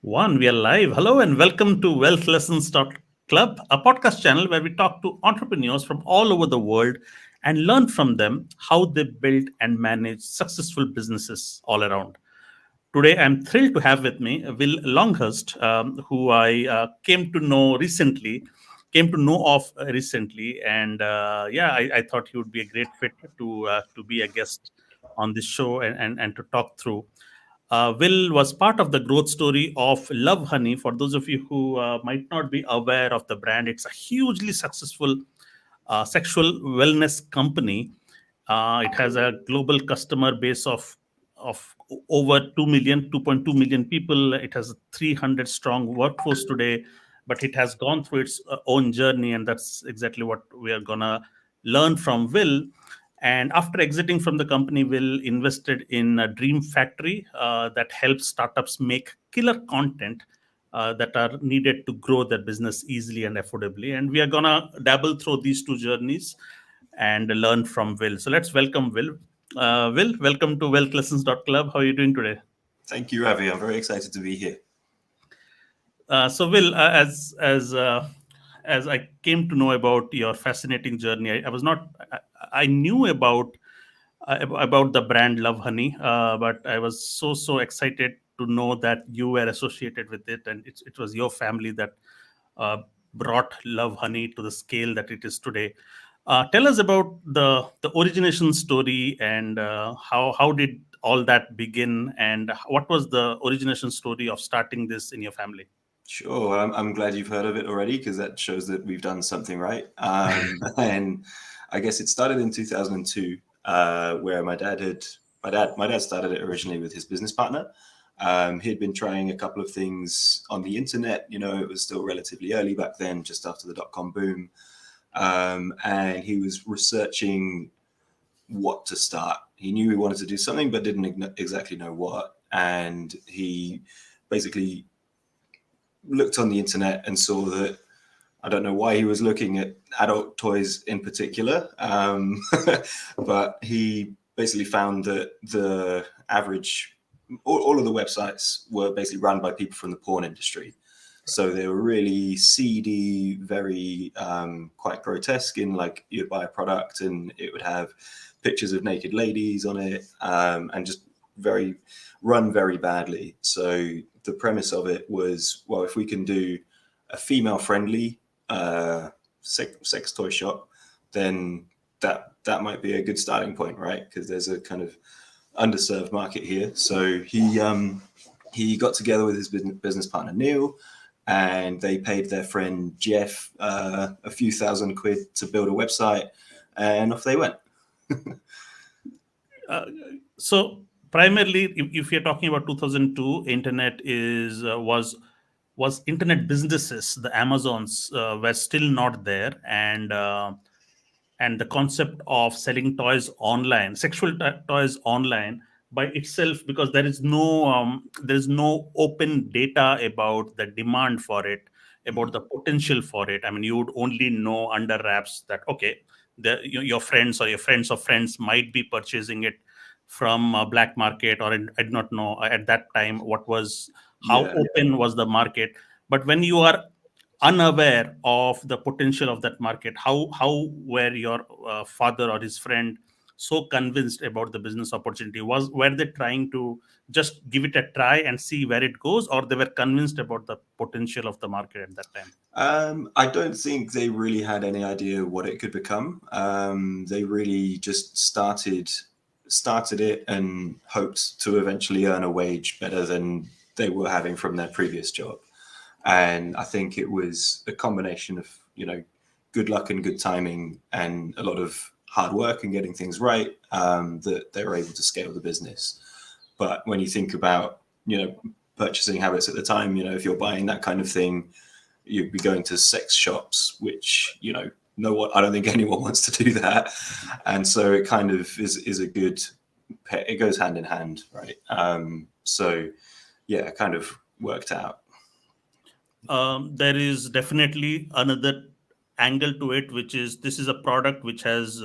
One, we are live. Hello and welcome to Wealth Lessons Club, a podcast channel where we talk to entrepreneurs from all over the world and learn from them how they build and manage successful businesses all around. Today, I'm thrilled to have with me Will Longhurst, who I came to know of recently, and I thought he would be a great fit to be a guest on this show and to talk through. Will was part of the growth story of Love Honey. For those of you who might not be aware of the brand, it's a hugely successful sexual wellness company. It has a global customer base of over 2.2 million people. It has a 300 strong workforce today, but it has gone through its own journey, and that's exactly what we are gonna learn from Will. And after exiting from the company, Will invested in a Dream Factory that helps startups make killer content that are needed to grow their business easily and affordably. And we are gonna dabble through these two journeys and learn from Will. So let's welcome Will. Will, welcome to wealthlessons.club. How are you doing today? Thank you, Ravi. I'm very excited to be here. So, Will, as I came to know about your fascinating journey, I was not I knew about the brand Love Honey, but I was so excited to know that you were associated with it, and it was your family that uh, brought Love Honey to the scale that it is today. Tell us about the origination story and how did all that begin, and what was the origination story of starting this in your family? Sure. Well, I'm glad you've heard of it already because that shows that we've done something right. And I guess it started in 2002, where my dad started it originally with his business partner. He had been trying a couple of things on the internet. You know, it was still relatively early back then, just after the dot-com boom. And he was researching what to start. He knew he wanted to do something, but didn't exactly know what. And he basically looked on the internet and saw that I don't know why he was looking at adult toys in particular, but he basically found that the average, all of the websites were basically run by people from the porn industry. So they were really seedy, very quite grotesque in like you'd buy a product and it would have pictures of naked ladies on it and just run very badly. So the premise of it was, well, if we can do a female-friendly sex toy shop, then that might be a good starting point, right? Because there's a kind of underserved market here. So he got together with his business partner Neil, and they paid their friend Jeff a few £1,000 to build a website, and off they went. So primarily, if you're talking about 2002, internet is was internet businesses. The Amazons were still not there, and the concept of selling toys online, sexual toys online by itself, because there is no open data about the demand for it, about the potential for it. I mean, you would only know under wraps that okay, your friends or your friends of friends might be purchasing it from a black market, or I do not know at that time how Yeah. open was the market. But when you are unaware of the potential of that market, how were your father or his friend so convinced about the business opportunity? Were they trying to just give it a try and see where it goes, or they were convinced about the potential of the market at that time? I don't think they really had any idea what it could become. They really just started it and hoped to eventually earn a wage better than they were having from their previous job. And I think it was a combination of, good luck and good timing and a lot of hard work and getting things right that they were able to scale the business. But when you think about, purchasing habits at the time, if you're buying that kind of thing, you'd be going to sex shops, which, no one, I don't think anyone wants to do that. And so it kind of is a good, it goes hand in hand, right? So yeah, it kind of worked out. There is definitely another angle to it, which is this is a product which has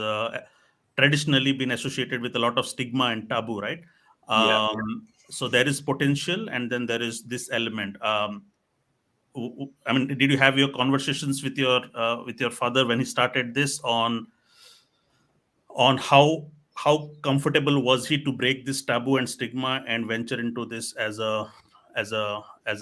traditionally been associated with a lot of stigma and taboo, right? Yeah. So there is potential, and then there is this element. I mean, did you have your conversations with your father when he started this on how comfortable was he to break this taboo and stigma and venture into this as a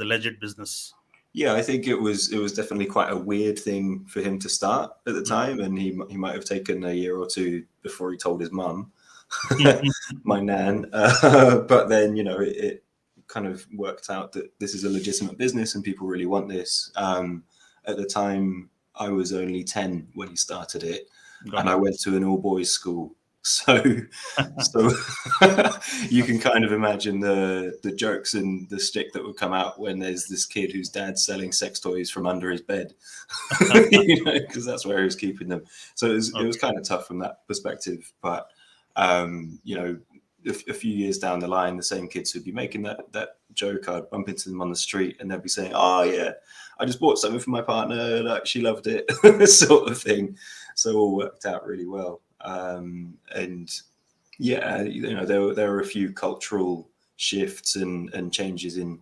legit business? Yeah, I think it was definitely quite a weird thing for him to start at the time, and he might have taken a year or two before he told his mum, my nan. But then it kind of worked out that this is a legitimate business and people really want this. At the time, I was only 10 when he started it, and Got I it. went to an all boys school. So you can kind of imagine the jokes and the stick that would come out when there's this kid whose dad's selling sex toys from under his bed, because that's where he was keeping them. So it was Okay. kind of tough from that perspective. But a few years down the line, the same kids who'd be making that joke, I'd bump into them on the street, and they'd be saying, "Oh yeah, I just bought something for my partner. Like she loved it," sort of thing. So it all worked out really well. And yeah, there were a few cultural shifts and changes in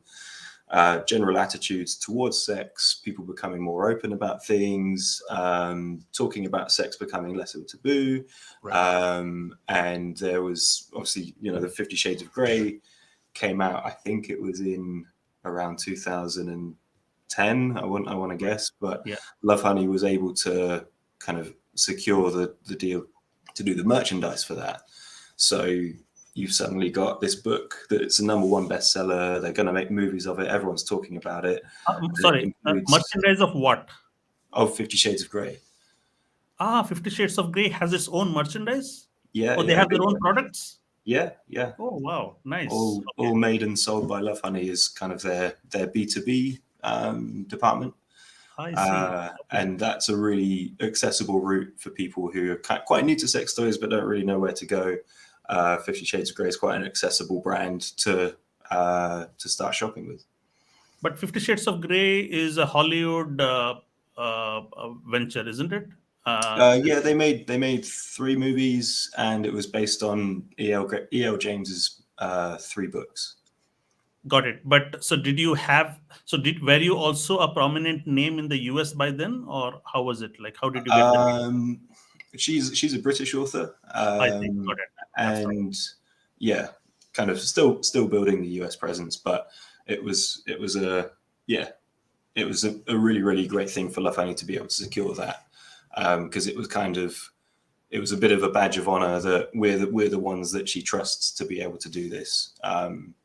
general attitudes towards sex, people becoming more open about things, talking about sex becoming less of a taboo. Right. And there was obviously, the 50 Shades of Grey came out, I think it was in around 2010, I want to guess, but Yeah. Love Honey was able to kind of secure the deal to do the merchandise for that. So you've suddenly got this book that it's a number one bestseller. They're going to make movies of it. Everyone's talking about it. And it Sorry, includes merchandise of what? 50 Shades of Grey. 50 Shades of Grey has its own merchandise? Yeah, Oh, they yeah, have their own products? yeah, yeah. Oh, wow. Nice. All Okay. made and sold by Love Honey is kind of their B2B department. I see. Okay. And that's a really accessible route for people who are quite new to sex toys but don't really know where to go. 50 Shades of Grey is quite an accessible brand to start shopping with. But 50 Shades of Grey is a Hollywood venture, isn't it? Yeah, they made three movies, and it was based on E.L. James's three books. Got it. But so did you have, so did, were you also a prominent name in the US by then, or how was it? Like, how did you get the name? Um, she's a British author, I see. Got it. Absolutely. and yeah, kind of still building the US presence, but it was a yeah, it was a really really great thing for Lafani to be able to secure that, because it was a bit of a badge of honor that we're the ones that she trusts to be able to do this,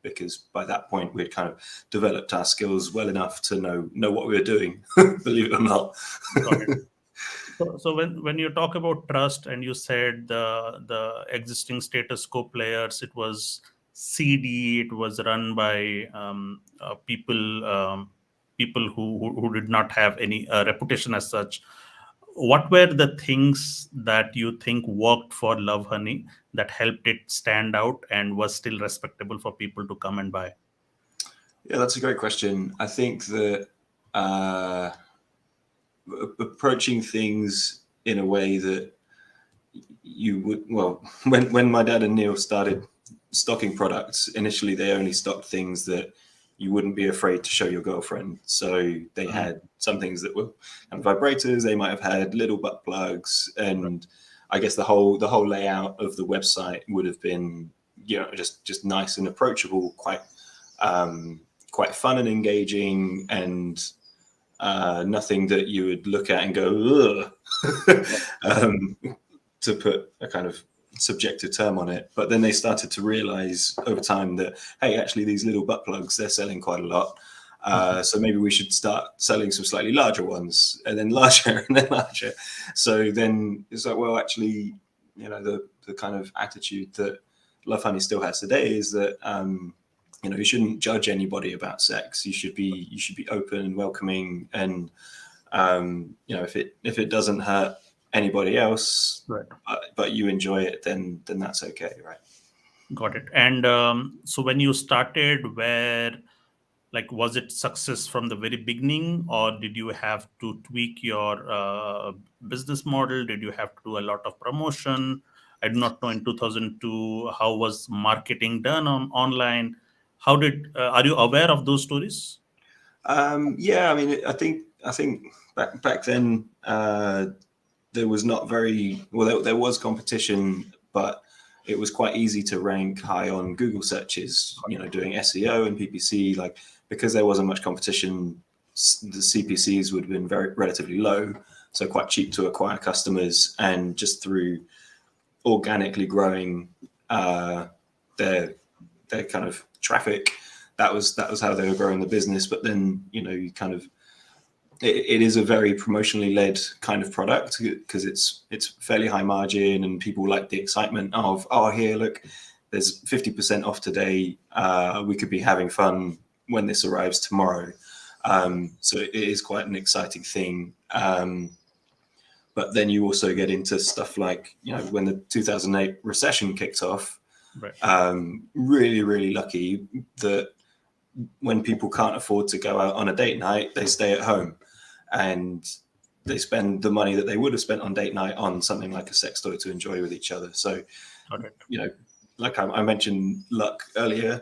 because by that point we'd kind of developed our skills well enough to know what we were doing, believe it or not. Got it. So when you talk about trust and you said the existing status quo players, it was seedy, it was run by people who did not have any reputation as such. What were the things that you think worked for Love Honey that helped it stand out and was still respectable for people to come and buy? Yeah, that's a great question. I think that uh, approaching things in a way that you would, well, when my dad and Neil started stocking products, initially they only stocked things that you wouldn't be afraid to show your girlfriend. So they Mhm. had some things that were kind of vibrators. They might have had little butt plugs, and I guess the whole layout of the website would have been, just nice and approachable, quite fun and engaging, and nothing that you would look at and go, ugh, to put a kind of subjective term on it. But then they started to realize over time that, hey, actually, these little butt plugs, they're selling quite a lot. So maybe we should start selling some slightly larger ones, and then larger, and then larger. So then it's like, well, actually, the kind of attitude that Love Honey still has today is that you shouldn't judge anybody about sex. You should be open and welcoming, and if it doesn't hurt anybody else, Right. but you enjoy it, then that's okay, right? Got it. And so when you started, like, was it success from the very beginning, or did you have to tweak your business model? Did you have to do a lot of promotion? I do not know in 2002 how was marketing done online. How did are you aware of those stories? Yeah, I mean, I think back then there was not very well. There was competition, but it was quite easy to rank high on Google searches. You know, doing SEO and PPC, like because there wasn't much competition, the CPCs would have been very relatively low, so quite cheap to acquire customers, and just through organically growing uh, their their kind of traffic, that was how they were growing the business. But then you kind of it is a very promotionally led kind of product because it's fairly high margin and people like the excitement of, oh, here, look, there's 50% off today, we could be having fun when this arrives tomorrow. So it is quite an exciting thing. But then you also get into stuff like, when the 2008 recession kicked off, Right. really, really lucky that when people can't afford to go out on a date night, they stay at home and they spend the money that they would have spent on date night on something like a sex toy to enjoy with each other. So, Got it. like I mentioned luck earlier,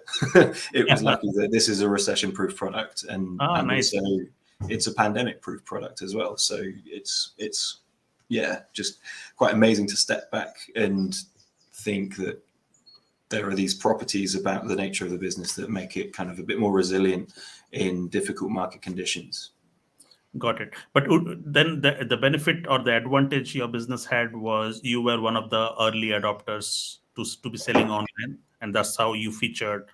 it was Yeah. lucky that this is a recession-proof product, and Ah, and nice. also it's a pandemic-proof product as well. So it's yeah, just quite amazing to step back and think that there are these properties about the nature of the business that make it kind of a bit more resilient in difficult market conditions. Got it. But then the benefit or the advantage your business had was you were one of the early adopters to be selling online, and that's how you featured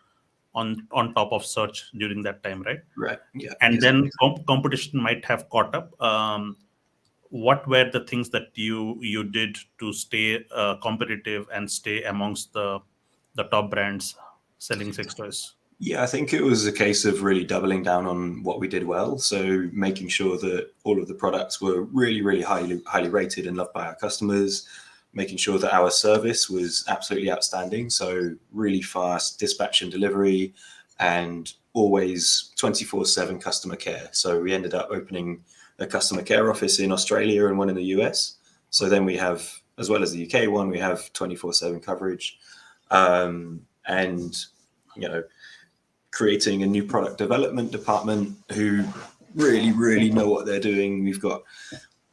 on top of search during that time, right? Right. Yeah, And then exactly. competition might have caught up. What were the things that you did to stay competitive and stay amongst the top brands selling sex toys? Yeah, I think it was a case of really doubling down on what we did well. So making sure that all of the products were really, really highly rated and loved by our customers, making sure that our service was absolutely outstanding. So really fast dispatch and delivery, and always 24/7 customer care. So we ended up opening a customer care office in Australia and one in the US. So then we have, as well as the UK one, we have 24/7 coverage. And you know, creating a new product development department who really, really know what they're doing. We've got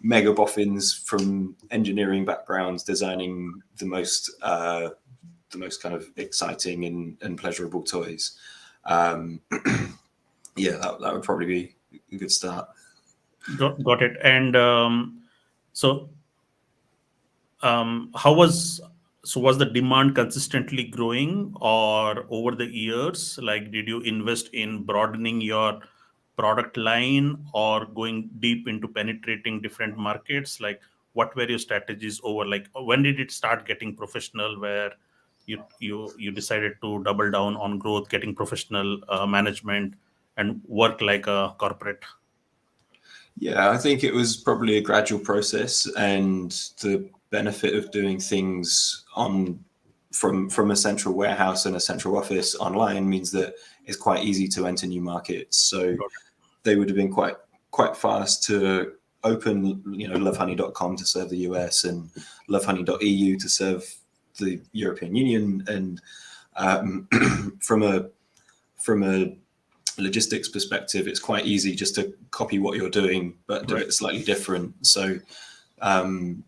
mega boffins from engineering backgrounds designing the most kind of exciting and pleasurable toys. Um, yeah, that would probably be a good start. Got it. And so how was the demand consistently growing, or over the years, like did you invest in broadening your product line or going deep into penetrating different markets? Like what were your strategies over, like when did it start getting professional, where you decided to double down on growth, getting professional management and work like a corporate? Yeah, I think it was probably a gradual process, and the benefit of doing things on from a central warehouse and a central office online means that it's quite easy to enter new markets. So Got they would have been quite fast to open, lovehoney.com to serve the US and lovehoney.eu to serve the European Union. And um, from a logistics perspective, it's quite easy just to copy what you're doing, but do right. it slightly different. So um,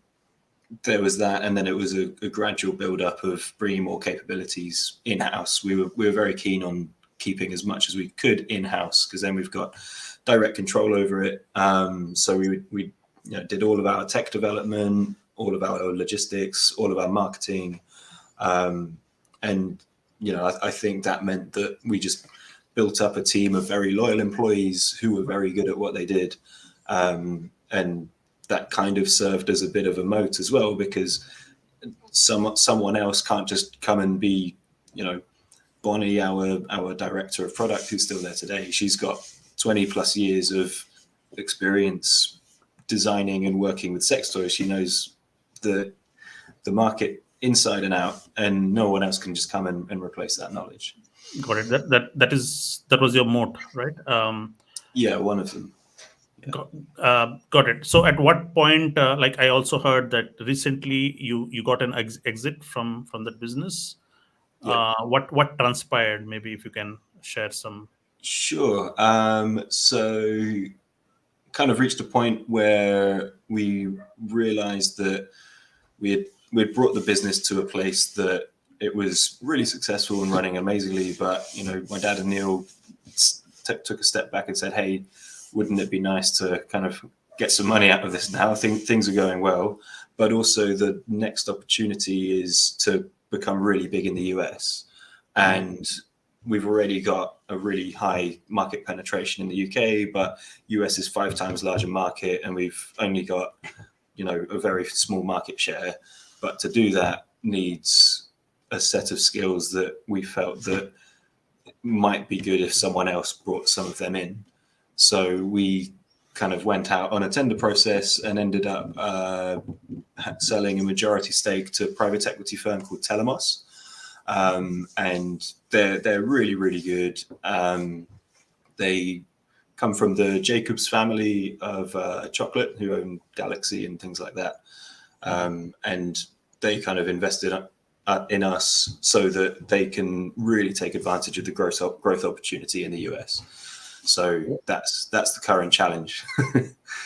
there was that, and then it was a gradual build up of bringing more capabilities in house. We were very keen on keeping as much as we could in house because then we've got direct control over it. So we did all of our tech development, all of our logistics, all of our marketing, and I think that meant that we just built up a team of very loyal employees who were very good at what they did, and that kind of served as a bit of a moat as well, because someone else can't just come and be, Bonnie, our director of product, who's still there today. She's got 20 plus years of experience designing and working with sex toys. She knows the market inside and out, and no one else can just come and replace that knowledge. Got it. That was your moat, right? Yeah, one of them. Yeah. Got it. So at what point, like I also heard that recently you got an exit from that business. Yeah. What transpired? Maybe if you can share some? Sure. So kind of reached a point where we realized that we'd brought the business to a place that it was really successful and running amazingly, but my dad and Neil took a step back and said, hey, wouldn't it be nice to kind of get some money out of this now? I think things are going well, but also the next opportunity is to become really big in the US. And we've already got a really high market penetration in the UK, but US is 5 times larger market, and we've only got a very small market share. But to do that needs a set of skills that we felt that might be good if someone else brought some of them in. So we kind of went out on a tender process and ended up selling a majority stake to a private equity firm called Telemos. And they're really, really good. They come from the Jacobs family of chocolate, who own Galaxy and things like that. And they kind of invested in us so that they can really take advantage of the growth opportunity in the US. So that's the current challenge.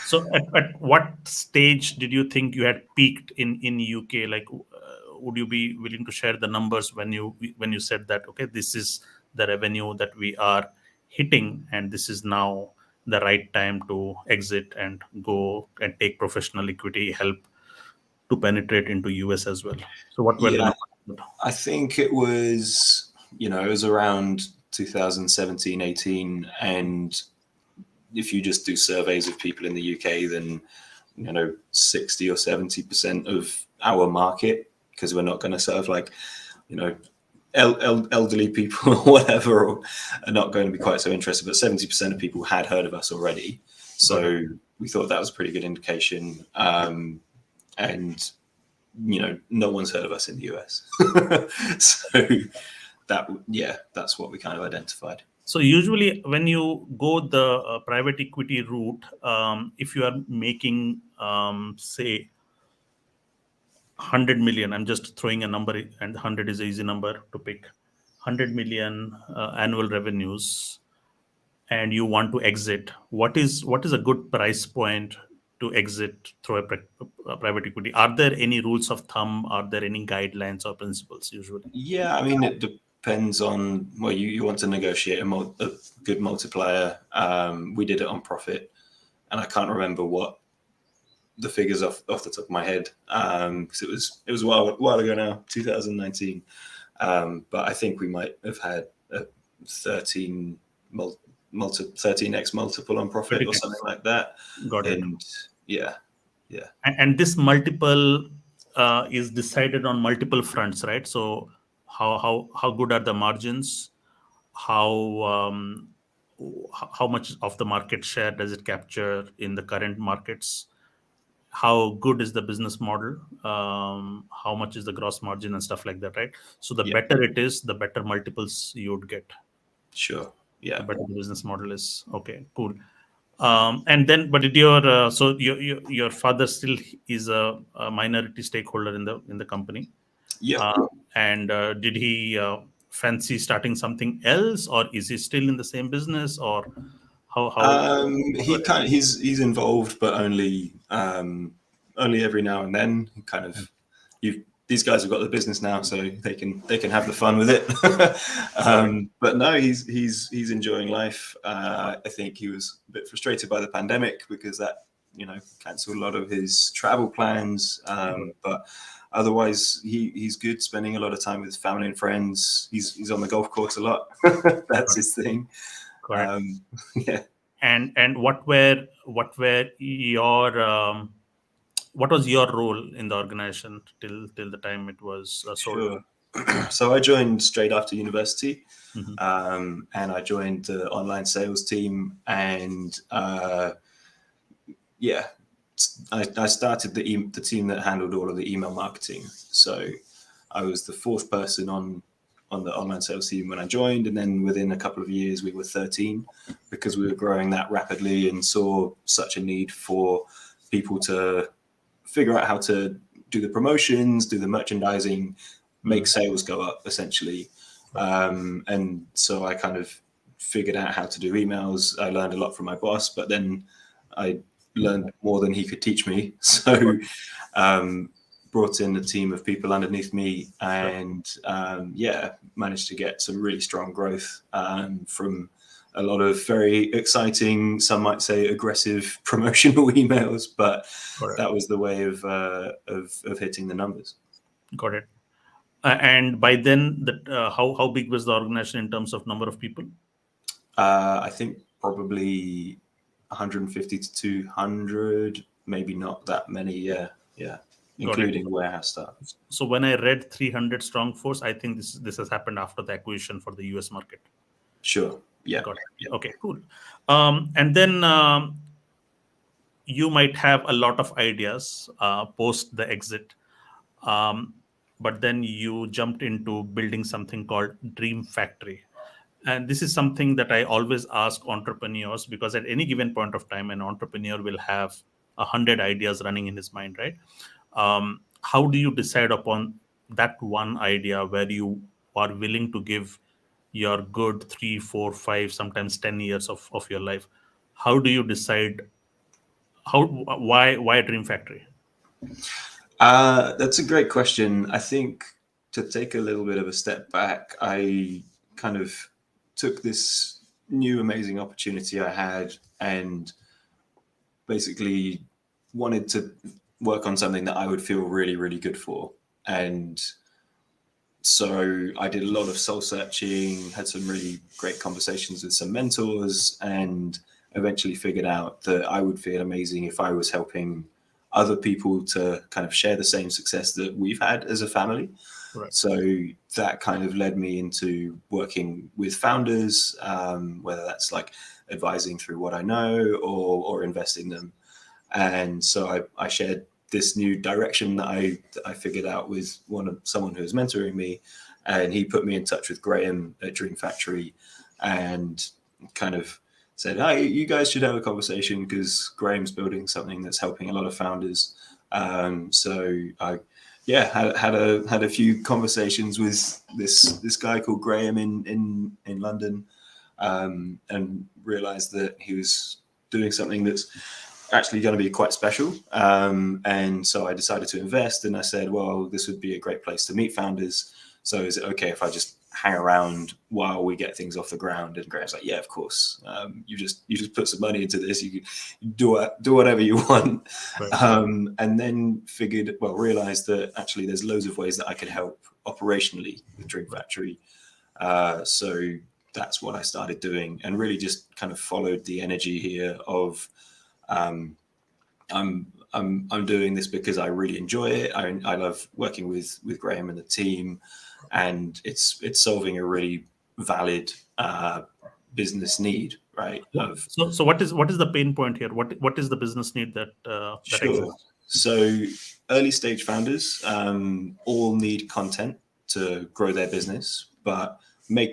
So at what stage did you think you had peaked in UK? Like, would you be willing to share the numbers when you said that, okay, this is the revenue that we are hitting, and this is now the right time to exit and go and take professional equity help to penetrate into US as well? So what were the Yeah, numbers? I think it was around 2017, 18, and if you just do surveys of people in the UK, then 60 or 70% of our market, because we're not going to serve like elderly people or whatever, or are not going to be quite so interested, but 70% of people had heard of us already. So we thought that was a pretty good indication. And no one's heard of us in the US. So that's what we kind of identified. So usually when you go the private equity route, if you are making, say, 100 million, I'm just throwing a number, and 100 is an easy number to pick, 100 million annual revenues, and you want to exit, what is a good price point to exit through a private equity? Are there any rules of thumb? Are there any guidelines or principles usually? Yeah, I mean, it depends on, well, you want to negotiate a good multiplier. We did it on profit, and I can't remember what the figures off the top of my head, because it was a while ago now, 2019. But I think we might have had a 13x multiple on profit or something like that. Got it. And yeah. And this multiple is decided on multiple fronts, right? So how good are the margins? How much of the market share does it capture in the current markets? How good is the business model? How much is the gross margin and stuff like that, right? So the better it is, the better multiples you would get. Sure. Yeah. The better the business model is. Okay, cool. And then, but did your so your father still is a minority stakeholder in the company? Yeah. And did he fancy starting something else, or is he still in the same business, or how? He's involved, but only every now and then. Kind of, these guys have got the business now, so they can have the fun with it. But no, he's enjoying life. I think he was a bit frustrated by the pandemic because that cancelled a lot of his travel plans. But otherwise, he's good, spending a lot of time with his family and friends. He's on the golf course a lot. That's his thing. Yeah. And what was your role in the organization till the time it was sold? Sure. So I joined straight after university, Mm-hmm. and I joined the online sales team, and I started the team that handled all of the email marketing. So I was the fourth person on the online sales team when I joined, and then within a couple of years we were 13 because we were growing that rapidly and saw such a need for people to figure out how to do the promotions, do the merchandising, make sales go up essentially. And so I kind of figured out how to do emails. I learned a lot from my boss, but then I learned more than he could teach me. So um, brought in a team of people underneath me, and yeah, managed to get some really strong growth from a lot of very exciting, some might say aggressive promotional emails, but Got it. that was the way of hitting the numbers. Got it. And by then, that how big was the organization in terms of number of people? I think probably 150 to 200, maybe not that many. Yeah, yeah, Got it. including warehouse staff. So when I read 300 strong force, I think this has happened after the acquisition for the US market. Sure. Yeah. Got Yeah. it. Okay, cool. And then you might have a lot of ideas post the exit, um, but then you jumped into building something called Dream Factory. And this is something that I always ask entrepreneurs, because at any given point of time, an entrepreneur will have 100 ideas running in his mind, right? How do you decide upon that one idea where you are willing to give your good 3, 4, 5, sometimes 10 years of your life? How do you decide why Dream Factory? That's a great question. I think to take a little bit of a step back, I kind of took this new amazing opportunity I had and basically wanted to work on something that I would feel really, really good for. And so I did a lot of soul searching, had some really great conversations with some mentors, and eventually figured out that I would feel amazing if I was helping other people to kind of share the same success that we've had as a family. Right. So that kind of led me into working with founders, whether that's like advising through what I know or investing them. And so I shared this new direction that I figured out with someone who was mentoring me, and he put me in touch with Graham at Dream Factory, and kind of said, "Hey, you guys should have a conversation because Graham's building something that's helping a lot of founders." So I, yeah, had a few conversations with this guy called Graham in London, and realized that he was doing something that's actually going to be quite special. And so I decided to invest, and I said, well, this would be a great place to meet founders. So is it okay if I just hang around while we get things off the ground? And Graham's like, yeah, of course. You just put some money into this. You can do whatever you want. Right. And then realized that actually there's loads of ways that I could help operationally with Dream Factory. So that's what I started doing, and really just kind of followed the energy here of I'm doing this because I really enjoy it. I love working with Graham and the team, and it's solving a really valid business need, right? So what is the pain point here? What is the business need that that Sure. exists? So early stage founders all need content to grow their business, but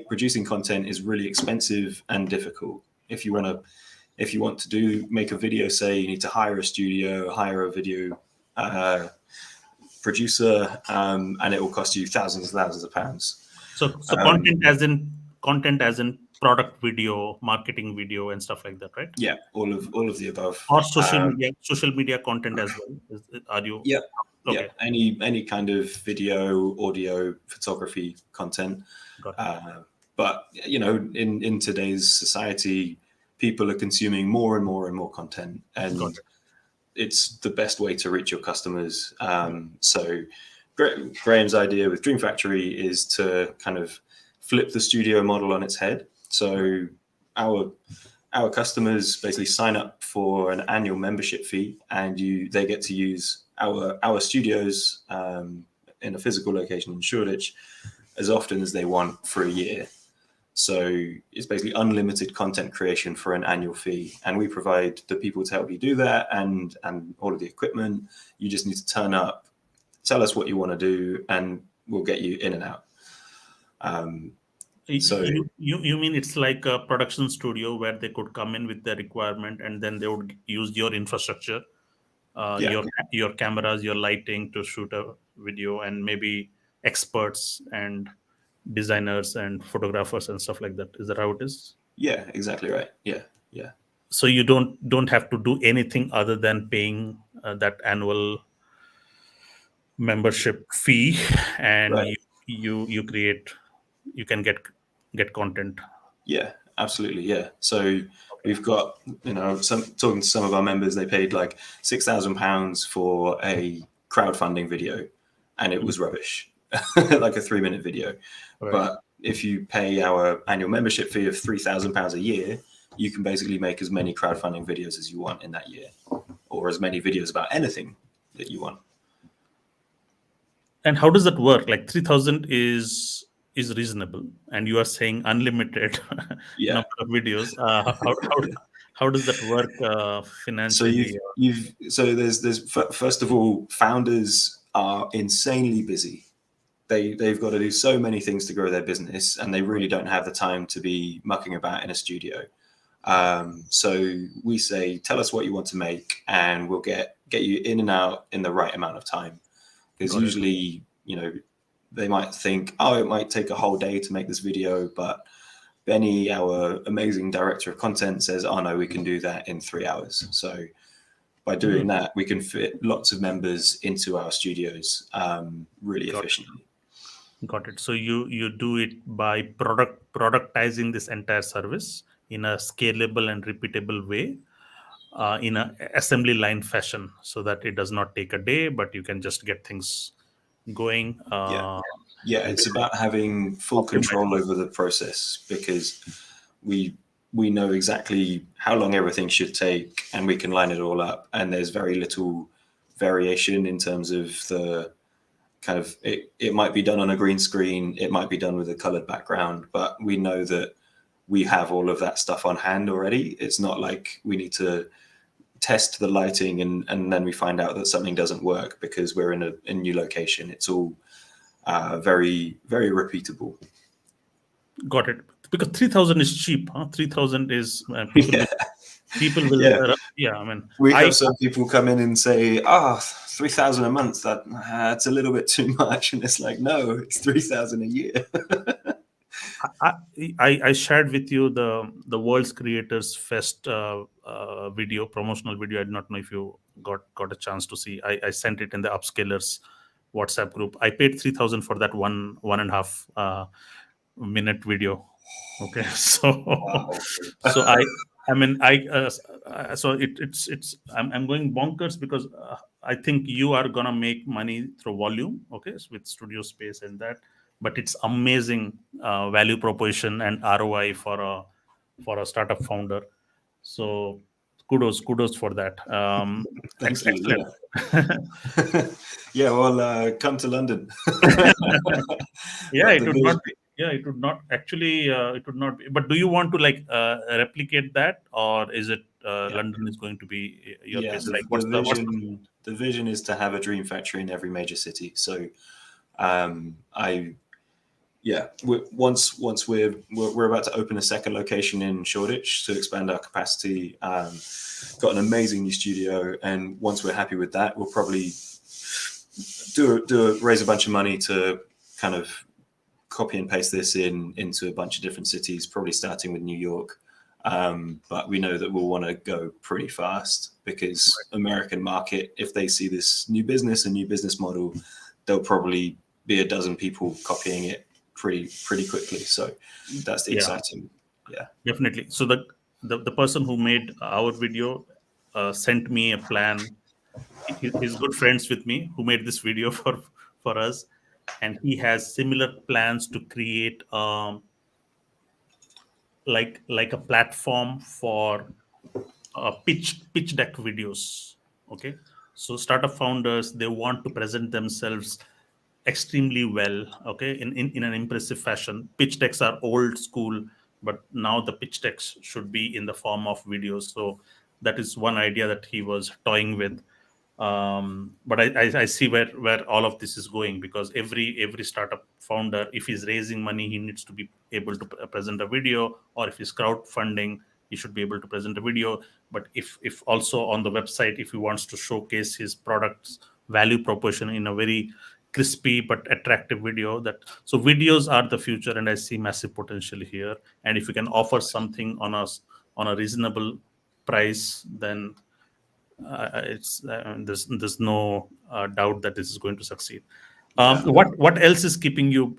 producing content is really expensive and difficult. If you want to make a video, say, you need to hire a studio, hire a video producer, and it will cost you thousands and thousands of pounds. So Um, content as in product video, marketing video, and stuff like that, right? yeah, all of the above. Or social media content as well. Are you Yeah, yeah, okay? any kind of video, audio, photography content. Got it. But in today's society, people are consuming more and more and more content, Got and it. it's the best way to reach your customers. So Graham's idea with Dream Factory is to kind of flip the studio model on its head. So our customers basically sign up for an annual membership fee, and they get to use our studios in a physical location in Shoreditch as often as they want for a year. So it's basically unlimited content creation for an annual fee, and we provide the people to help you do that, and all of the equipment. You just need to turn up, tell us what you want to do, and we'll get you in and out. So You mean it's like a production studio where they could come in with their requirement, and then they would use your infrastructure, yeah, your cameras, your lighting to shoot a video, and maybe experts and designers and photographers and stuff like that. Is that how it is? Yeah, exactly right. Yeah, yeah, So you don't have to do anything other than paying that annual membership fee, and right. you create, you can get content. Yeah, absolutely. Yeah. So Okay. we've got, some talking to some of our members, they paid like £6,000 for a crowdfunding video, and it Mhm. was rubbish, like a 3-minute video. Right. But if you pay our annual membership fee of £3,000 a year, you can basically make as many crowdfunding videos as you want in that year, or as many videos about anything that you want. And how does that work? Like 3,000 is reasonable, and you are saying unlimited Yeah. number of videos. How does that work So financially? there's first of all, founders are insanely busy. They've got to do so many things to grow their business, and they really don't have the time to be mucking about in a studio. So we say, tell us what you want to make, and we'll get you in and out in the right amount of time. Because Got it. usually, they might think, oh, it might take a whole day to make this video, but Benny, our amazing director of content, says, oh no, we can do that in 3 hours. So by doing Mhm. that, we can fit lots of members into our studios really Got efficiently. Got it. So you do it by productizing this entire service in a scalable and repeatable way, in a assembly line fashion, so that it does not take a day, but you can just get things going, Yeah. Yeah, it's without about having full optimizing. control over the process, because we we know exactly how long everything should take, and we can line it all up, and there's very little variation in terms of the kind of it might be done on a green screen, it might be done with a colored background, but we know that we have all of that stuff on hand already. It's not like we need to test the lighting and then we find out that something doesn't work because we're in a new location. It's all very, very repeatable. Got it. Because 3,000 is cheap, huh? 3,000 is people Yeah, will people will yeah. yeah. I mean, We I have some people come in and say, "Ah, 3,000 a month. That's a little bit too much," and it's like, no, it's 3,000 a year. I, I shared with you the World's Creators Fest video, promotional video. I do not know if you got a chance to see. I sent it in the upscalers WhatsApp group. I paid 3,000 for that one and a half minute video. Okay, so Wow. so I mean so it's I'm going bonkers because I think you are gonna make money through volume, okay, with studio space and that, but it's amazing value proposition and ROI for a startup founder. So kudos for that. Thank you. Excellent. Yeah. Yeah. Well, come to London. Yeah, But it the would not vision, be. Yeah, it would not actually. It would not be. But do you want to like replicate that, or is it yeah, London is going to be your yeah. base? Like, The what's the vision, the vision is to have a dream factory in every major city. So, I yeah, once we're about to open a second location in Shoreditch to expand our capacity. Got an amazing new studio, and once we're happy with that, we'll probably raise a bunch of money to kind of copy and paste this into a bunch of different cities, probably starting with New York. But we know that we'll want to go pretty fast because American market, if they see this new business, a new business model, there'll probably be a dozen people copying it pretty quickly. So that's the yeah, exciting. Yeah. definitely. So the person who made our video sent me a plan. He's good friends with me who made this video for us, and he has similar plans to create like a platform for pitch deck videos. Okay, so startup founders, they want to present themselves extremely well, okay, in an impressive fashion. Pitch decks are old school, but now the pitch decks should be in the form of videos. So that is one idea that he was toying with. But I see where all of this is going, because every startup founder, if he's raising money, he needs to be able to present a video, or if he's crowdfunding, he should be able to present a video. But if also on the website, if he wants to showcase his products value proposition in a very crispy but attractive video. That so videos are the future, and I see massive potential here. And if you can offer something on a reasonable price, then it's there's no doubt that this is going to succeed. Yeah. What else is keeping you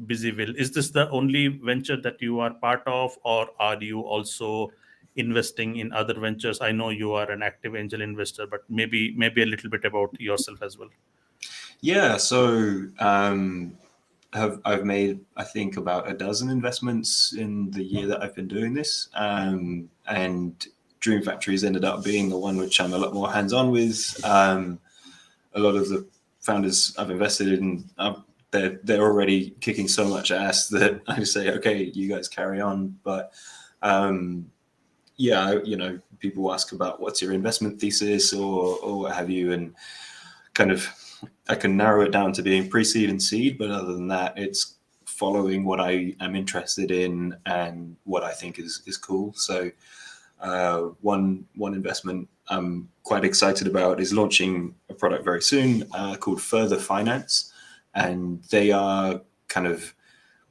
busy, Will? Is this the only venture that you are part of, or are you also investing in other ventures? I know you are an active angel investor, but maybe a little bit about yourself as well. Yeah. So I've made, I think, about a dozen investments in the year that I've been doing this, and Dream Factories ended up being the one which I'm a lot more hands-on with. A lot of the founders I've invested in, they're already kicking so much ass that I say, okay, you guys carry on. But yeah, people ask about what's your investment thesis or what have you, and kind of I can narrow it down to being pre-seed and seed, but other than that, it's following what I am interested in and what I think is cool. So one investment I'm quite excited about is launching a product very soon called Further Finance, and they are kind of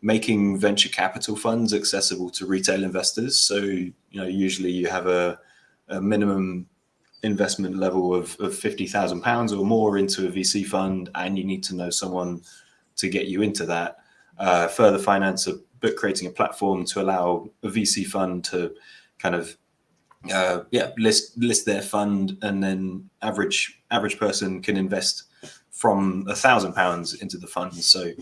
making venture capital funds accessible to retail investors. So usually you have a minimum investment level of £50,000 or more into a VC fund, and you need to know someone to get you into that. Further Finance are creating a platform to allow a VC fund to kind of list their fund, and then average person can invest from £1,000 into the fund. So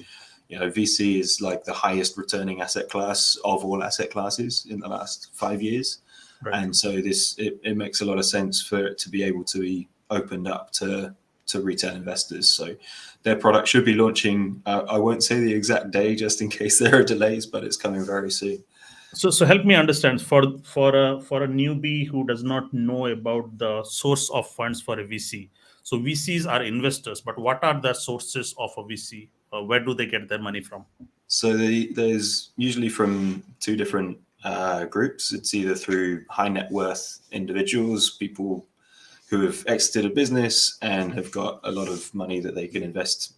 VC is like the highest returning asset class of all asset classes in the last 5 years. Right. And so it makes a lot of sense for it to be able to be opened up to retail investors. So their product should be launching. I won't say the exact day just in case there are delays, but it's coming very soon. So help me understand for a newbie who does not know about the source of funds for a VC. So VCs are investors, but what are the sources of a VC? Where do they get their money from? So there's usually from two different groups. It's either through high net worth individuals, people who have exited a business and have got a lot of money that they can invest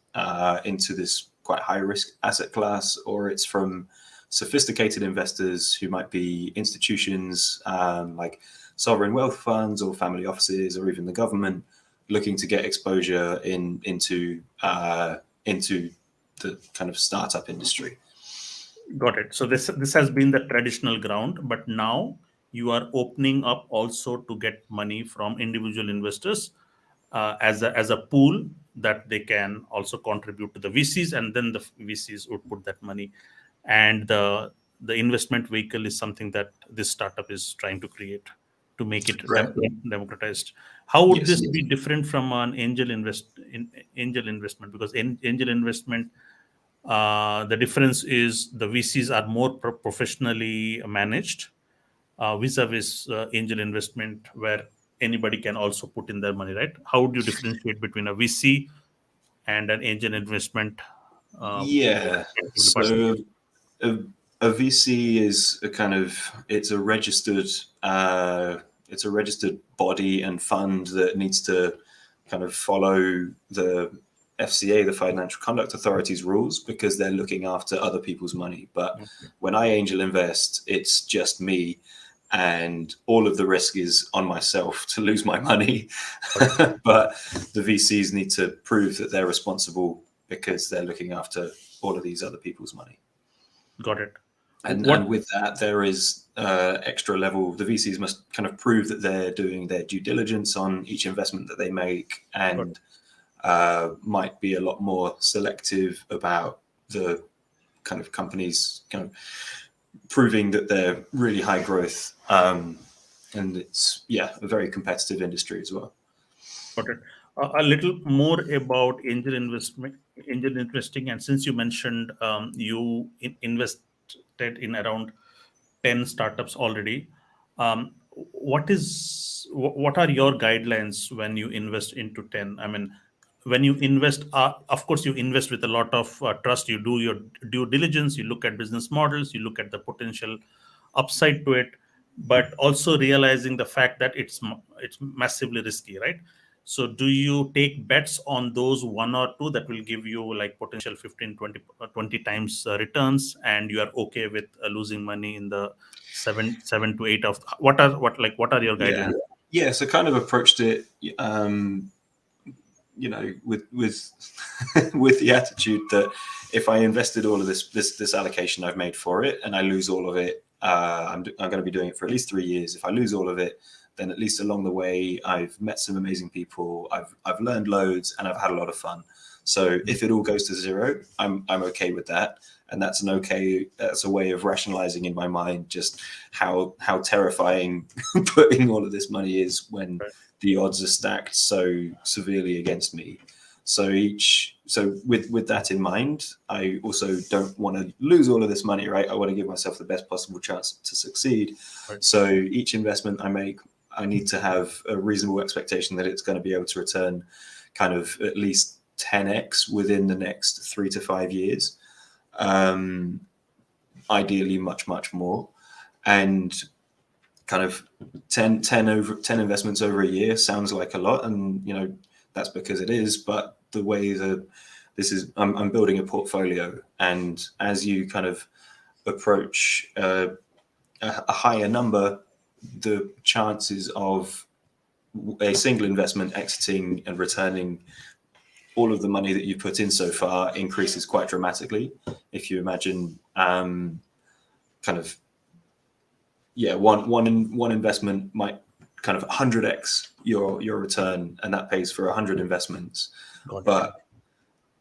into this quite high risk asset class, or it's from sophisticated investors who might be institutions like sovereign wealth funds or family offices or even the government looking to get exposure into the kind of startup industry. Got it. So this has been the traditional ground, but now you are opening up also to get money from individual investors as a pool that they can also contribute to the VCs, and then the VCs would put that money, and the investment vehicle is something that this startup is trying to create to make it Right. democratized. How would Yes. this be different from an angel investment? Because angel investment, the difference is the VCs are more professionally managed, vis-a-vis angel investment, where anybody can also put in their money, right? How would you differentiate between a VC and an angel investment? Who Yeah. actively So participate? a, VC is a kind of it's a registered body and fund that needs to kind of follow the FCA, the Financial Conduct Authority's rules, because they're looking after other people's money. But Okay. when I angel invest, it's just me, and all of the risk is on myself to lose my money. But the VCs need to prove that they're responsible because they're looking after all of these other people's money. Got it. And What? with that, there is extra level. The VCs must kind of prove that they're doing their due diligence on each investment that they make, Got and might be a lot more selective about the kind of companies kind of proving that they're really high growth. And it's a very competitive industry as well. Got it. A little more about angel investing, and since you mentioned you invested in around 10 startups already, what are your guidelines when you invest into 10? I mean, when you invest, of course, you invest with a lot of trust. You do your due diligence. You look at business models. You look at the potential upside to it, but also realizing the fact that it's massively risky, right? So do you take bets on those one or two that will give you like potential 15, 20, 20 times returns, and you are okay with losing money in the 7 to 8 of what are your Yeah, guidelines? yeah. So kind of approached it, with with the attitude that if I invested all of this allocation I've made for it, and I lose all of it, I'm going to be doing it for at least 3 years. If I lose all of it, then at least along the way I've met some amazing people, I've learned loads, and I've had a lot of fun. So if it all goes to zero, I'm okay with that, and that's a way of rationalizing in my mind just how terrifying putting all of this money is when the odds are stacked so severely against me. So with that in mind, I also don't want to lose all of this money, right? I want to give myself the best possible chance to succeed. Right. So each investment I make, I need to have a reasonable expectation that it's going to be able to return kind of at least 10x within the next 3 to 5 years. Ideally much more. And kind of 10 investments over a year sounds like a lot, and that's because it is. But the way that I'm building a portfolio, and as you kind of approach a higher number, the chances of a single investment exiting and returning all of the money that you put in so far increases quite dramatically. If you imagine kind of one investment might kind of 100x your return, and that pays for 100 investments. Got it. But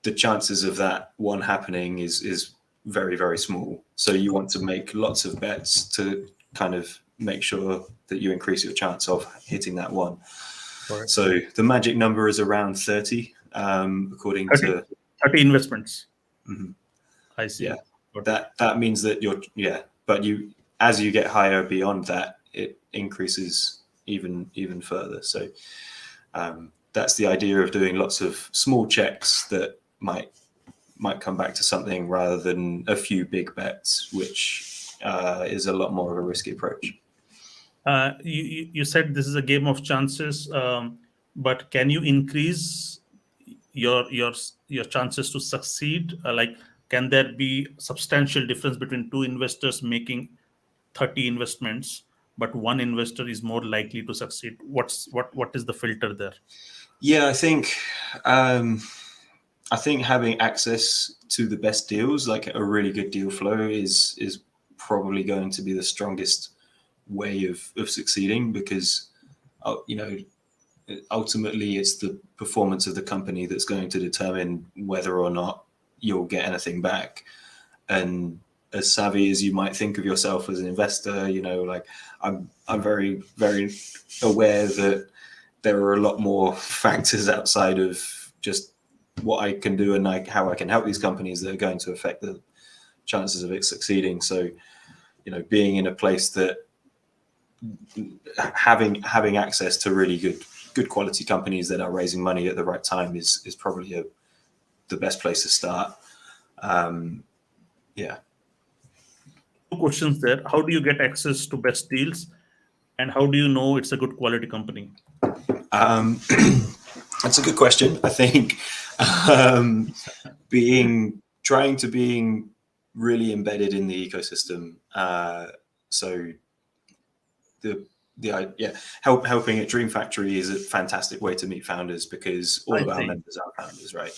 the chances of that one happening is very, very small. So you want to make lots of bets to kind of make sure that you increase your chance of hitting that one. Correct. So the magic number is around 30, according 30, to 30 investments. Mhm. I see. Yeah. Got it. That means that but as you get higher beyond that, it increases even further. So that's the idea of doing lots of small checks that might come back to something, rather than a few big bets, which is a lot more of a risky approach. You said this is a game of chances, but can you increase your chances to succeed? Like, can there be substantial difference between two investors making 30 investments, but one investor is more likely to succeed? What is the filter there? Yeah, I think having access to the best deals, like a really good deal flow, is probably going to be the strongest way of succeeding, because ultimately it's the performance of the company that's going to determine whether or not you'll get anything back. And as savvy as you might think of yourself as an investor, like I'm very, very aware that there are a lot more factors outside of just what I can do and how I can help these companies that are going to affect the chances of it succeeding. So, being in a place that having access to really good quality companies that are raising money at the right time is probably the best place to start. Yeah. Two questions there. How do you get access to best deals, and how do you know it's a good quality company? That's a good question. I think trying to being really embedded in the ecosystem. So helping at Dream Factory is a fantastic way to meet founders, because all I of our see. members are founders, right?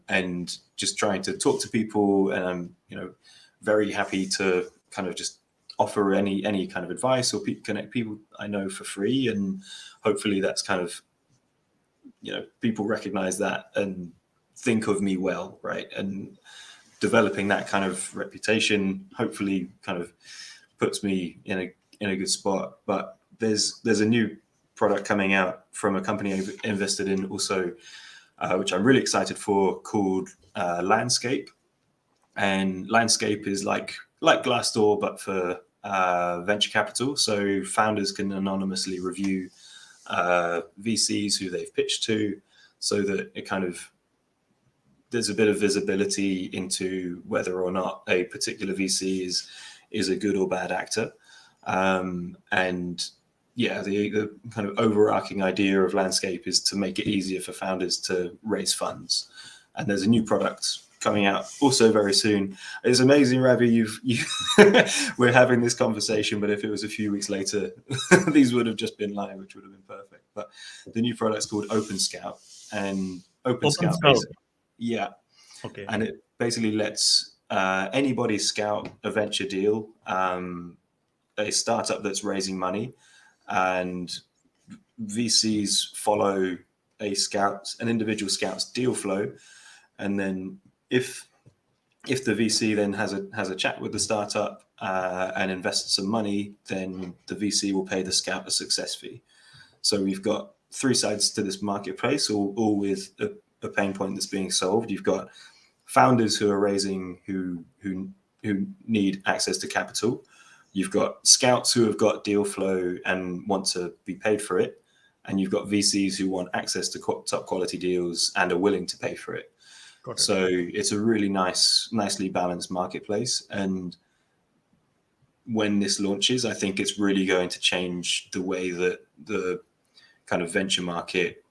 And just trying to talk to people, and I'm very happy to kind of just offer any kind of advice or connect people I know for free, and hopefully that's kind of people recognize that and think of me well, right? And developing that kind of reputation hopefully kind of puts me in a good spot. But there's a new product coming out from a company I've invested in also, which I'm really excited for, called Landscape. And Landscape is like Glassdoor, but for venture capital. So founders can anonymously review VCs who they've pitched to, so that it kind of there's a bit of visibility into whether or not a particular VC is a good or bad actor. And yeah, the kind of overarching idea of Landscape is to make it easier for founders to raise funds. And there's a new product coming out also very soon. It's amazing, Ravi, you we're having this conversation, but if it was a few weeks later, these would have just been live, which would have been perfect. But the new product's called Open Scout, and Open Open Scout Scout. basically, yeah, Okay. and it basically lets anybody scout a venture deal, a startup that's raising money, and VCs follow an individual scout's deal flow, and then if the VC then has a chat with the startup and invests some money, then the VC will pay the scout a success fee. So we've got three sides to this marketplace, all with a pain point that's being solved. You've got founders who are raising who need access to capital. You've got scouts who have got deal flow and want to be paid for it, and you've got VCs who want access to top quality deals and are willing to pay for it. Got it. So it's a really nicely balanced marketplace. And when this launches, I think it's really going to change the way that the kind of venture market,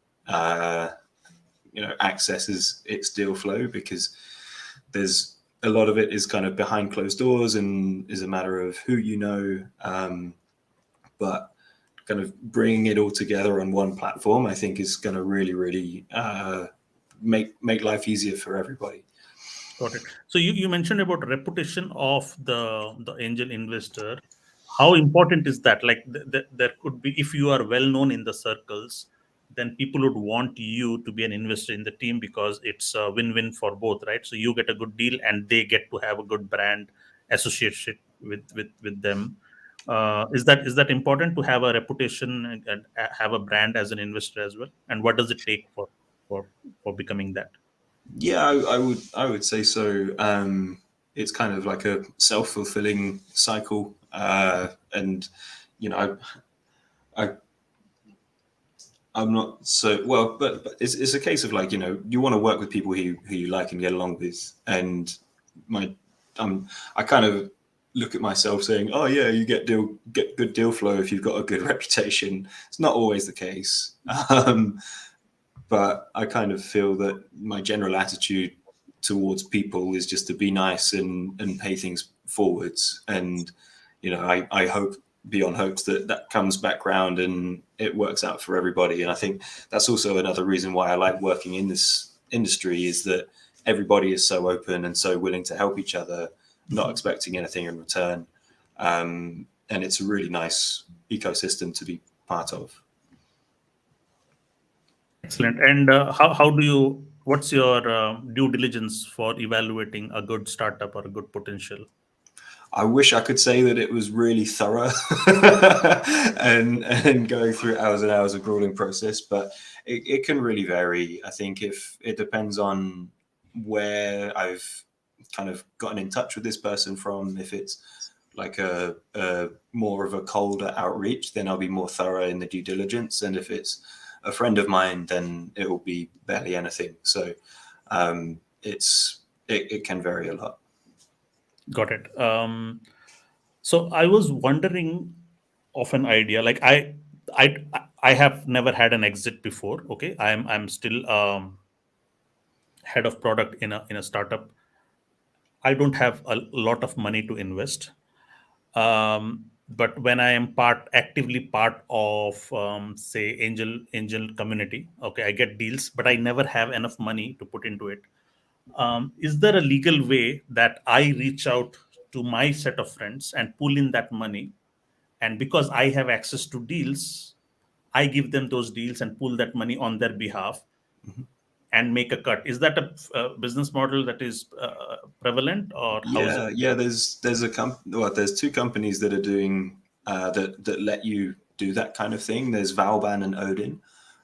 accesses its deal flow, because there's a lot of it is kind of behind closed doors and is a matter of who you know. But kind of bringing it all together on one platform, I think, is going to really make life easier for everybody. Got it. So you mentioned about reputation of the angel investor. How important is that? Like there could be, if you are well known in the circles, then people would want you to be an investor in the team because it's a win-win for both, right? So you get a good deal and they get to have a good brand associated with them. Is that important to have a reputation and have a brand as an investor as well? And what does it take for for becoming that? Yeah, I would say so. It's kind of like a self-fulfilling cycle, and you know, I I'm not so well, but it's a case of, like, you want to work with people who you like and get along with, and my I kind of look at myself saying, oh yeah, you get good deal flow if you've got a good reputation. It's not always the case. But I kind of feel that my general attitude towards people is just to be nice and pay things forwards. And, I hope beyond hopes that comes back round and it works out for everybody. And I think that's also another reason why I like working in this industry, is that everybody is so open and so willing to help each other, not expecting anything in return. And it's a really nice ecosystem to be part of. Excellent. And how do you, what's your due diligence for evaluating a good startup or a good potential? I wish I could say that it was really thorough and going through hours and hours of grueling process, but it can really vary. I think if it depends on where I've kind of gotten in touch with this person from. If it's like a more of a colder outreach, then I'll be more thorough in the due diligence. And if it's a friend of mine, then it will be barely anything. So it can vary a lot. Got it. So I was wondering of an idea. Like I, I have never had an exit before. Okay, I'm still head of product in a startup. I don't have a lot of money to invest. But when I am actively part of say angel community, okay, I get deals, but I never have enough money to put into it. Is there a legal way that I reach out to my set of friends and pull in that money? And because I have access to deals, I give them those deals and pull that money on their behalf Mhm. and make a cut. Is that a business model that is prevalent, or how is it? Yeah. There's two companies that are doing that let you do that kind of thing. There's Valban and Odin.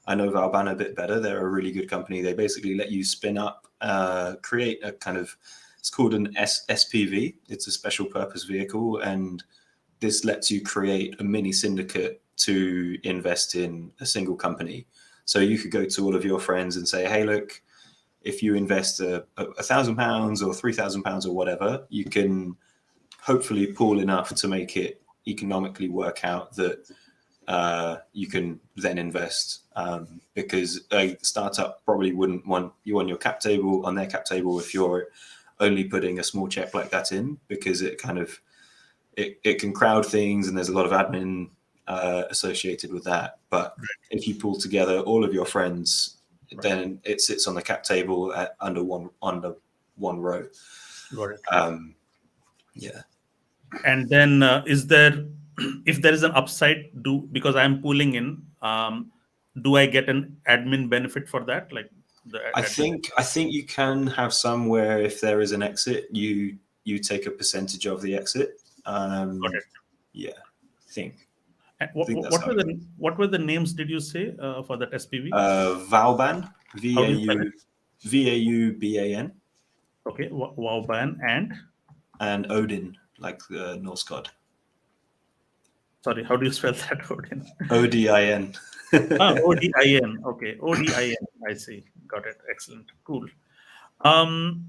I know Valban a bit better. They're a really good company. They basically let you spin up, create a kind of, it's called an SPV. It's a special purpose vehicle, and this lets you create a mini syndicate to invest in a single company. So you could go to all of your friends and say, hey, look, if you invest £1,000 or £3,000 or whatever, you can hopefully pool enough to make it economically work out that you can then invest, because a startup probably wouldn't want you on your cap table, on their cap table, if you're only putting a small check like that in, because it kind of it can crowd things, and there's a lot of admin associated with that. But if you pull together all of your friends, then it sits on the cap table under one row. Got it. Yeah. And then is there, if there is an upside, because I'm pooling in, do I get an admin benefit for that, like the I admin? think I think you can have some where if there is an exit, you take a percentage of the exit. Got it. Yeah, I think And I think that's how it works. what were the names, did you say, for that SPV? Valban, How do you spell it? Vauban, Okay, Wowban and Odin, like the Norse god. sorry, how do you spell that word in? Odin. ODIN. Okay, ODIN. I see. Got it. Excellent. Cool. Um,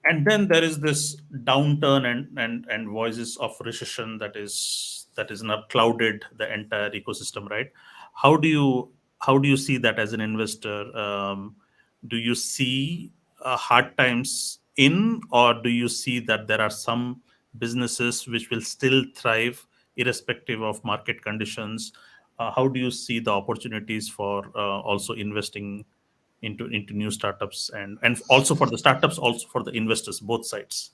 and then there is this downturn and voices of recession that is now clouded the entire ecosystem, right? how do you how do you see that as an investor? Do you see hard times in, or do you see that there are some businesses which will still thrive irrespective of market conditions? How do you see the opportunities for also investing into new startups, and also for the startups, also for the investors, both sides?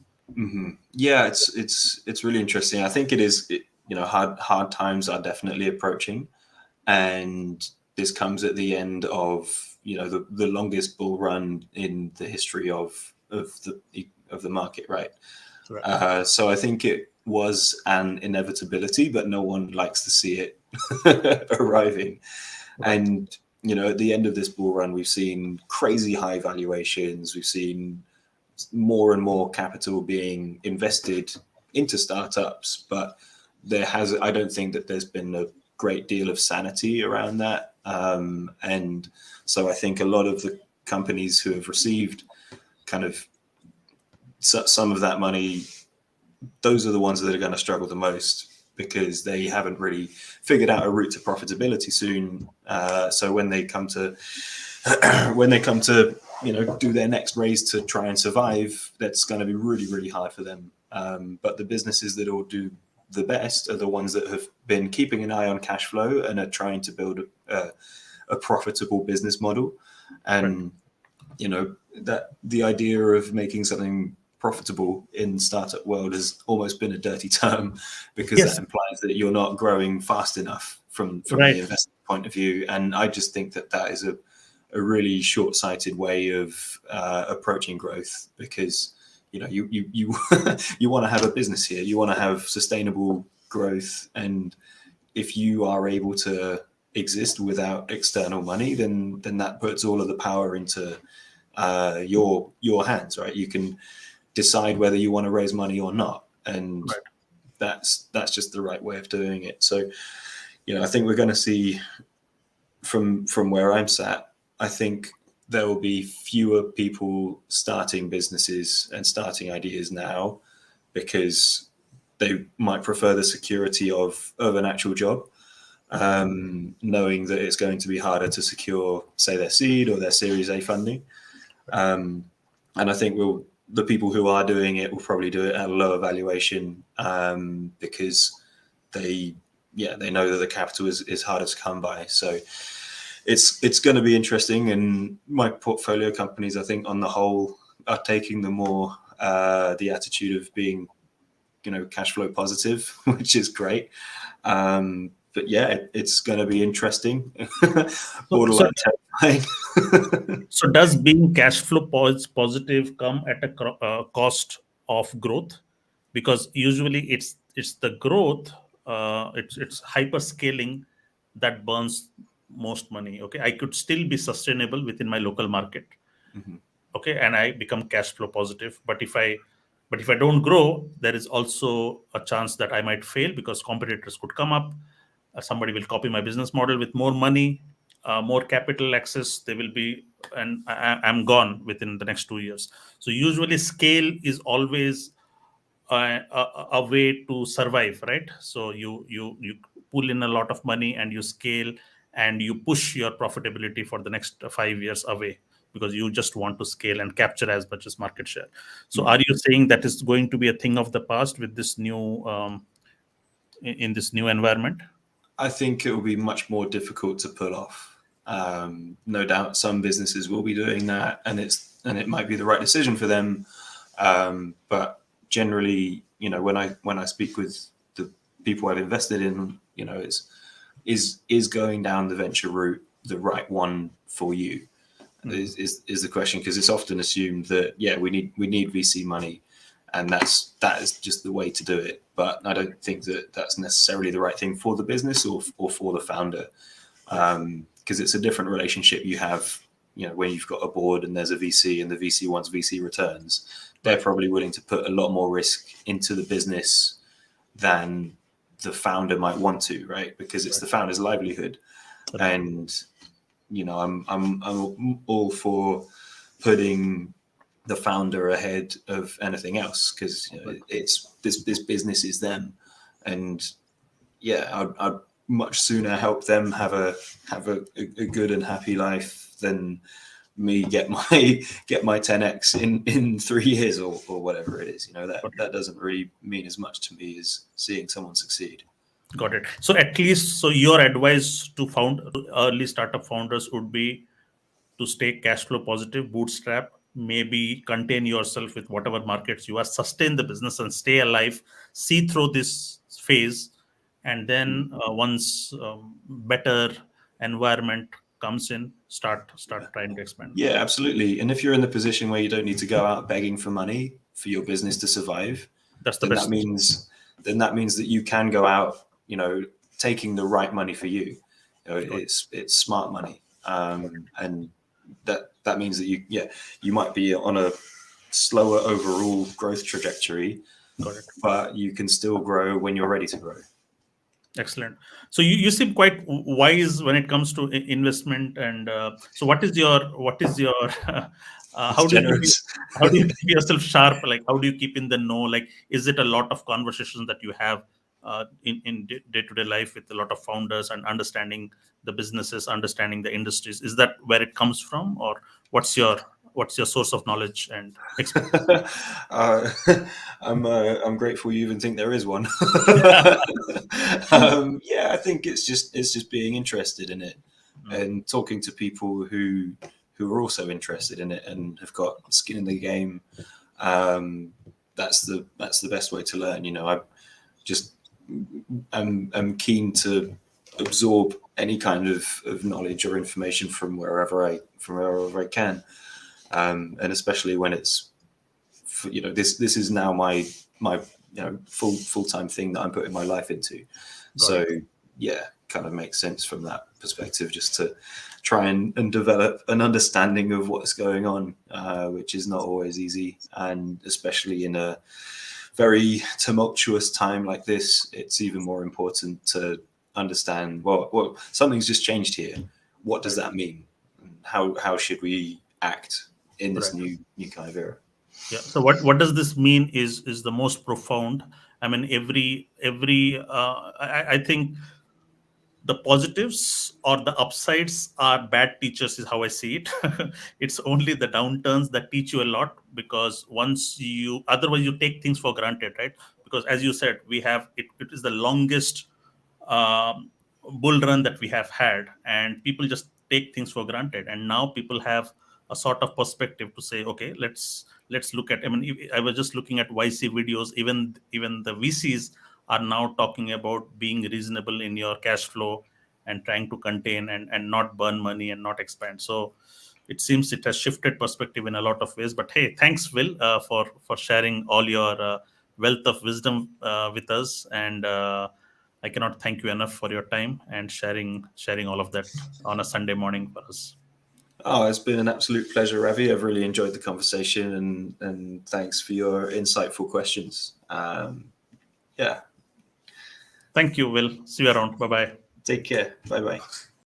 Yeah, it's really interesting. I think it is. Hard times are definitely approaching, and this comes at the end of the longest bull run in the history of the market, right? Right. So I think it was an inevitability, but no one likes to see it arriving. Right. And at the end of this bull run, we've seen crazy high valuations. We've seen more and more capital being invested into startups, but I don't think that there's been a great deal of sanity around that. And so I think a lot of the companies who have received kind of some of that money, those are the ones that are going to struggle the most, because they haven't really figured out a route to profitability soon. So when they come to do their next raise to try and survive, that's going to be really, really hard for them. But the businesses that will do the best are the ones that have been keeping an eye on cash flow and are trying to build a profitable business model. And that the idea of making something profitable in startup world has almost been a dirty term, because that Yes. implies that you're not growing fast enough from Right. the investment point of view. And I just think that is a really short-sighted way of approaching growth, because you you want to have a business here, you want to have sustainable growth, and if you are able to exist without external money, then that puts all of the power into your hands, right? You can decide whether you want to raise money or not, and Right. that's just the right way of doing it. So I think we're going to see, from where I'm sat, I think there will be fewer people starting businesses and starting ideas now, because they might prefer the security of an actual job, knowing that it's going to be harder to secure, say, their seed or their Series A funding. And I think the people who are doing it will probably do it at a lower valuation, because they know that the capital is harder to come by. So it's going to be interesting. And my portfolio companies, I think, on the whole, are taking the attitude of being cash flow positive, which is great. But yeah, it's going to be interesting. So, so, Borderline terrifying. so does being cash flow positive come at a cost of growth? Because usually it's the growth, it's hyper scaling that burns most money. Okay, I could still be sustainable within my local market. Mhm. Okay, and I become cash flow positive. But if I don't grow, there is also a chance that I might fail, because competitors could come up. Somebody will copy my business model with more money, more capital access. They will be, and I'm gone within the next 2 years. So usually scale is always a way to survive, right? So you pull in a lot of money and you scale and you push your profitability for the next 5 years away because you just want to scale and capture as much as market share. So are you saying that is going to be a thing of the past with this new in this new environment? I think it will be much more difficult to pull off. No doubt, some businesses will be doing that, and it might be the right decision for them. But generally, when I speak with the people I've invested in, is going down the venture route the right one for you? Is the question, because it's often assumed that we need VC money, and that is just the way to do it. But I don't think that that's necessarily the right thing for the business or for the founder, because it's a different relationship you have. When you've got a board and there's a VC and the VC wants VC returns, they're probably willing to put a lot more risk into the business than the founder might want to, right? Because it's the founder's livelihood, and I'm all for putting the founder ahead of anything else, because it's this business is them, and I'd much sooner help them have a good and happy life than me get my 10x in 3 years or whatever it is. That doesn't really mean as much to me as seeing someone succeed. Got it. So at least, so your advice to early startup founders would be to stay cash flow positive, bootstrap, maybe contain yourself with whatever markets you are, sustain the business and stay alive, see through this phase, and then once better environment comes in, start trying to expand. Yeah, absolutely. And if you're in the position where you don't need to go out begging for money for your business to survive, That's the then best. that means that you can go out, taking the right money for you. It's smart money, and that means that you might be on a slower overall growth trajectory, but you can still grow when you're ready to grow. Excellent. So you seem quite wise when it comes to investment, and so what is your how do you keep yourself sharp? Like, how do you keep in the know? Like, is it a lot of conversations that you have in day-to-day life with a lot of founders and understanding the businesses, understanding the industries? Is that where it comes from, or what's your source of knowledge and experience? I'm grateful you even think there is one. I think it's just being interested in it and talking to people who are also interested in it and have got skin in the game. That's the best way to learn. I'm keen to absorb any kind of knowledge or information from wherever I can, and especially when it's this is now my full-time thing that I'm putting my life into. Kind of makes sense from that perspective, just to try and develop an understanding of what's going on, which is not always easy, and especially in a very tumultuous time like this, it's even more important to understand, well, something's just changed here. What does that mean? How should we act in this new kind of era? Yeah. So what does this mean is the most profound. I mean, I think the positives or the upsides are bad teachers, is how I see it. It's only the downturns that teach you a lot, because otherwise you take things for granted, right? Because as you said, it is the longest um, bull run that we have had, and people just take things for granted. And now people have a sort of perspective to say, okay, let's look at. I mean, I was just looking at YC videos. Even the VCs are now talking about being reasonable in your cash flow and trying to contain and not burn money and not expand. So it seems it has shifted perspective in a lot of ways. But hey, thanks, Will, for sharing all your wealth of wisdom with us, and I cannot thank you enough for your time and sharing all of that on a Sunday morning for us. Oh, it's been an absolute pleasure, Ravi. I've really enjoyed the conversation, and thanks for your insightful questions. Thank you, Will. See you around. Bye bye. Take care. Bye bye.